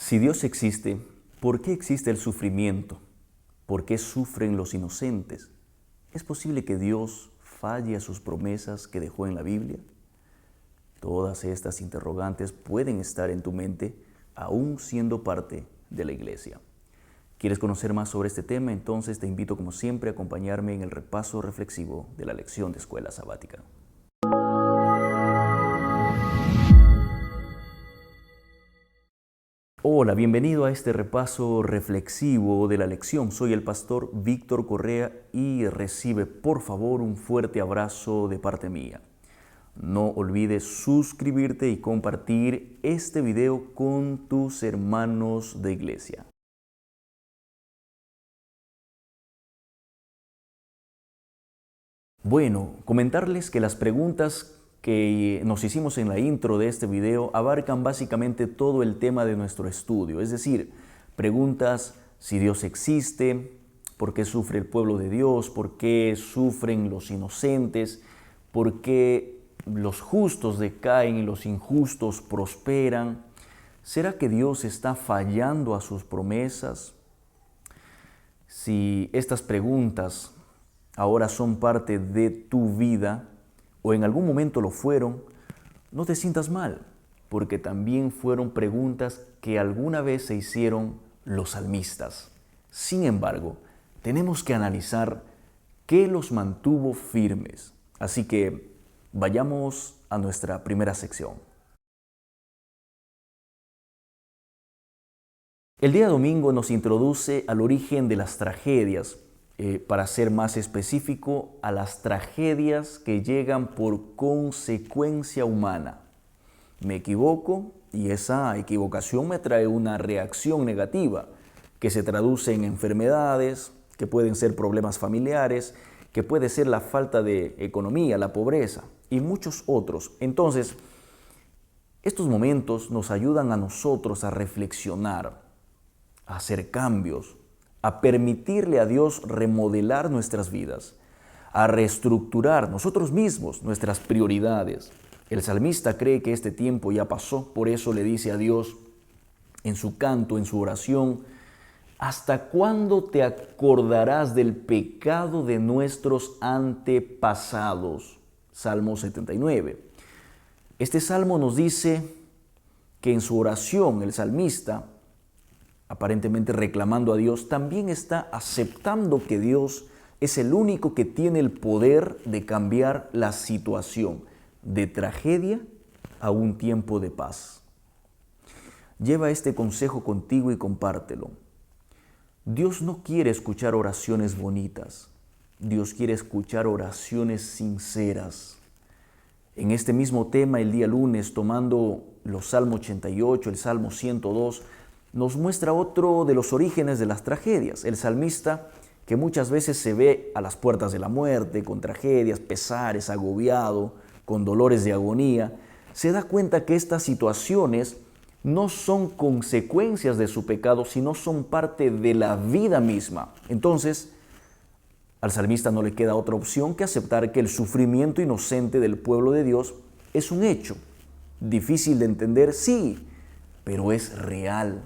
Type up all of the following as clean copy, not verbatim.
Si Dios existe, ¿por qué existe el sufrimiento? ¿Por qué sufren los inocentes? ¿Es posible que Dios falle a sus promesas que dejó en la Biblia? Todas estas interrogantes pueden estar en tu mente aún siendo parte de la iglesia. ¿Quieres conocer más sobre este tema? Entonces te invito como siempre a acompañarme en el repaso reflexivo de la lección de Escuela Sabática. Hola, bienvenido a este repaso reflexivo de la lección. Soy el pastor Víctor Correa y recibe por favor un fuerte abrazo de parte mía. No olvides suscribirte y compartir este video con tus hermanos de iglesia. Bueno, comentarles que las preguntas que nos hicimos en la intro de este video abarcan básicamente todo el tema de nuestro estudio, es decir, preguntas si Dios existe, por qué sufre el pueblo de Dios, por qué sufren los inocentes, por qué los justos decaen y los injustos prosperan. ¿Será que Dios está fallando a sus promesas? Si estas preguntas ahora son parte de tu vida o en algún momento lo fueron, no te sientas mal, porque también fueron preguntas que alguna vez se hicieron los salmistas. Sin embargo, tenemos que analizar qué los mantuvo firmes. Así que vayamos a nuestra primera sección. El día domingo nos introduce al origen de las tragedias, para ser más específico, a las tragedias que llegan por consecuencia humana. Me equivoco y esa equivocación me trae una reacción negativa que se traduce en enfermedades, que pueden ser problemas familiares, que puede ser la falta de economía, la pobreza y muchos otros. Entonces, estos momentos nos ayudan a nosotros a reflexionar, a hacer cambios, a permitirle a Dios remodelar nuestras vidas, a reestructurar nosotros mismos nuestras prioridades. El salmista cree que este tiempo ya pasó, por eso le dice a Dios en su canto, en su oración: ¿hasta cuándo te acordarás del pecado de nuestros antepasados? Salmo 79. Este salmo nos dice que en su oración el salmista, aparentemente reclamando a Dios, también está aceptando que Dios es el único que tiene el poder de cambiar la situación de tragedia a un tiempo de paz. Lleva este consejo contigo y compártelo. Dios no quiere escuchar oraciones bonitas. Dios quiere escuchar oraciones sinceras. En este mismo tema, el día lunes, tomando los Salmos 88, el Salmo 102, nos muestra otro de los orígenes de las tragedias. El salmista, que muchas veces se ve a las puertas de la muerte, con tragedias, pesares, agobiado, con dolores de agonía, se da cuenta que estas situaciones no son consecuencias de su pecado, sino son parte de la vida misma. Entonces, al salmista no le queda otra opción que aceptar que el sufrimiento inocente del pueblo de Dios es un hecho. Difícil de entender, sí, pero es real.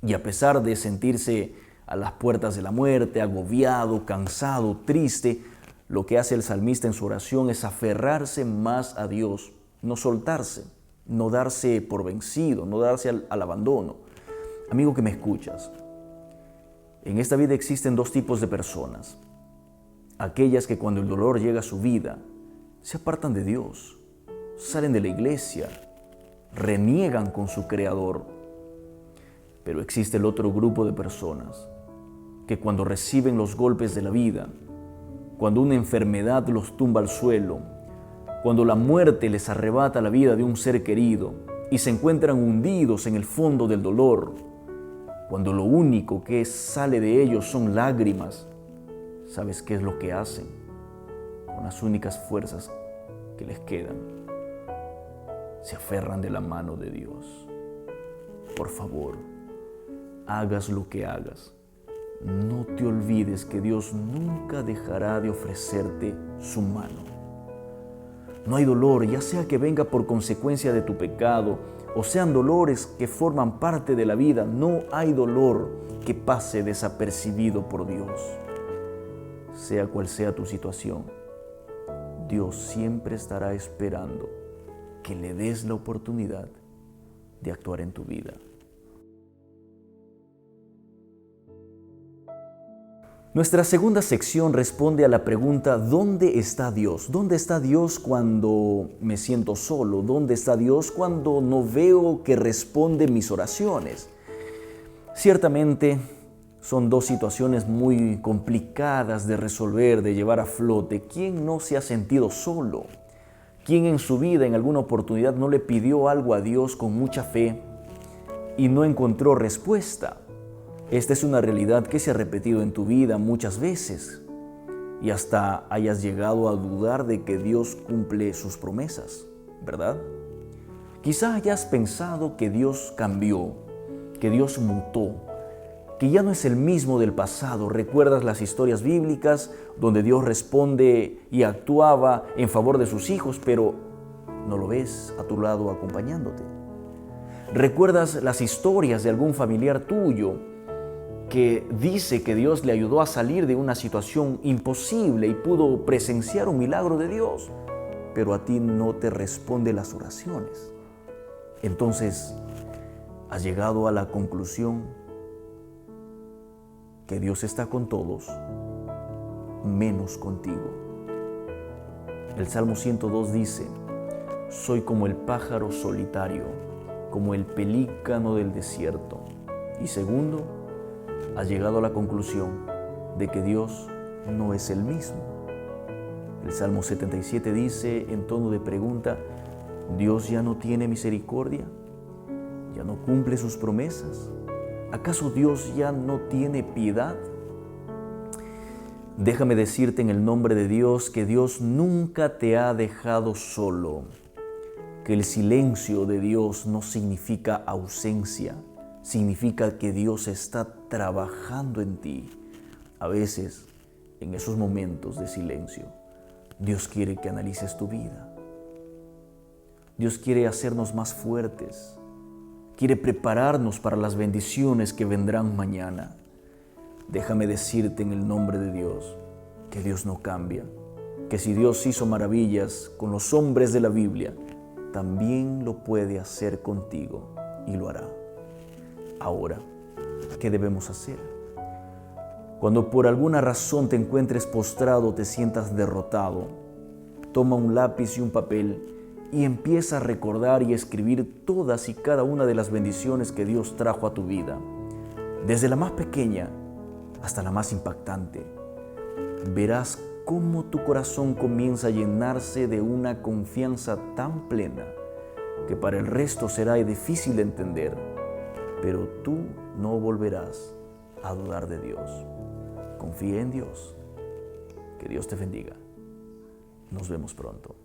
Y a pesar de sentirse a las puertas de la muerte, agobiado, cansado, triste, lo que hace el salmista en su oración es aferrarse más a Dios, no soltarse, no darse por vencido, no darse al abandono. Amigo que me escuchas, en esta vida existen dos tipos de personas. Aquellas que cuando el dolor llega a su vida, se apartan de Dios, salen de la iglesia, reniegan con su Creador. Pero existe el otro grupo de personas que cuando reciben los golpes de la vida, cuando una enfermedad los tumba al suelo, cuando la muerte les arrebata la vida de un ser querido y se encuentran hundidos en el fondo del dolor, cuando lo único que sale de ellos son lágrimas, ¿sabes qué es lo que hacen con las únicas fuerzas que les quedan? Se aferran de la mano de Dios. Por favor, hagas lo que hagas, no te olvides que Dios nunca dejará de ofrecerte su mano. No hay dolor, ya sea que venga por consecuencia de tu pecado o sean dolores que forman parte de la vida. No hay dolor que pase desapercibido por Dios. Sea cual sea tu situación, Dios siempre estará esperando que le des la oportunidad de actuar en tu vida. Nuestra segunda sección responde a la pregunta: ¿dónde está Dios? ¿Dónde está Dios cuando me siento solo? ¿Dónde está Dios cuando no veo que responde mis oraciones? Ciertamente son dos situaciones muy complicadas de resolver, de llevar a flote. ¿Quién no se ha sentido solo? ¿Quién en su vida en alguna oportunidad no le pidió algo a Dios con mucha fe y no encontró respuesta? Esta es una realidad que se ha repetido en tu vida muchas veces y hasta hayas llegado a dudar de que Dios cumple sus promesas, ¿verdad? Quizá hayas pensado que Dios cambió, que Dios mutó, que ya no es el mismo del pasado. ¿Recuerdas las historias bíblicas donde Dios responde y actuaba en favor de sus hijos, pero no lo ves a tu lado acompañándote? ¿Recuerdas las historias de algún familiar tuyo que dice que Dios le ayudó a salir de una situación imposible y pudo presenciar un milagro de Dios, pero a ti no te responde las oraciones? Entonces, has llegado a la conclusión que Dios está con todos, menos contigo. El Salmo 102 dice: soy como el pájaro solitario, como el pelícano del desierto. Y segundo, has llegado a la conclusión de que Dios no es el mismo. El Salmo 77 dice en tono de pregunta: ¿Dios ya no tiene misericordia? ¿Ya no cumple sus promesas? ¿Acaso Dios ya no tiene piedad? Déjame decirte en el nombre de Dios que Dios nunca te ha dejado solo, que el silencio de Dios no significa ausencia, significa que Dios está trabajando en ti. A veces, en esos momentos de silencio, Dios quiere que analices tu vida. Dios quiere hacernos más fuertes. Quiere prepararnos para las bendiciones que vendrán mañana. Déjame decirte en el nombre de Dios que Dios no cambia, que si Dios hizo maravillas con los hombres de la Biblia, también lo puede hacer contigo y lo hará. Ahora, ¿qué debemos hacer? Cuando por alguna razón te encuentres postrado o te sientas derrotado, toma un lápiz y un papel y empieza a recordar y escribir todas y cada una de las bendiciones que Dios trajo a tu vida, desde la más pequeña hasta la más impactante. Verás cómo tu corazón comienza a llenarse de una confianza tan plena que para el resto será difícil de entender, pero tú no volverás a dudar de Dios. Confía en Dios. Que Dios te bendiga. Nos vemos pronto.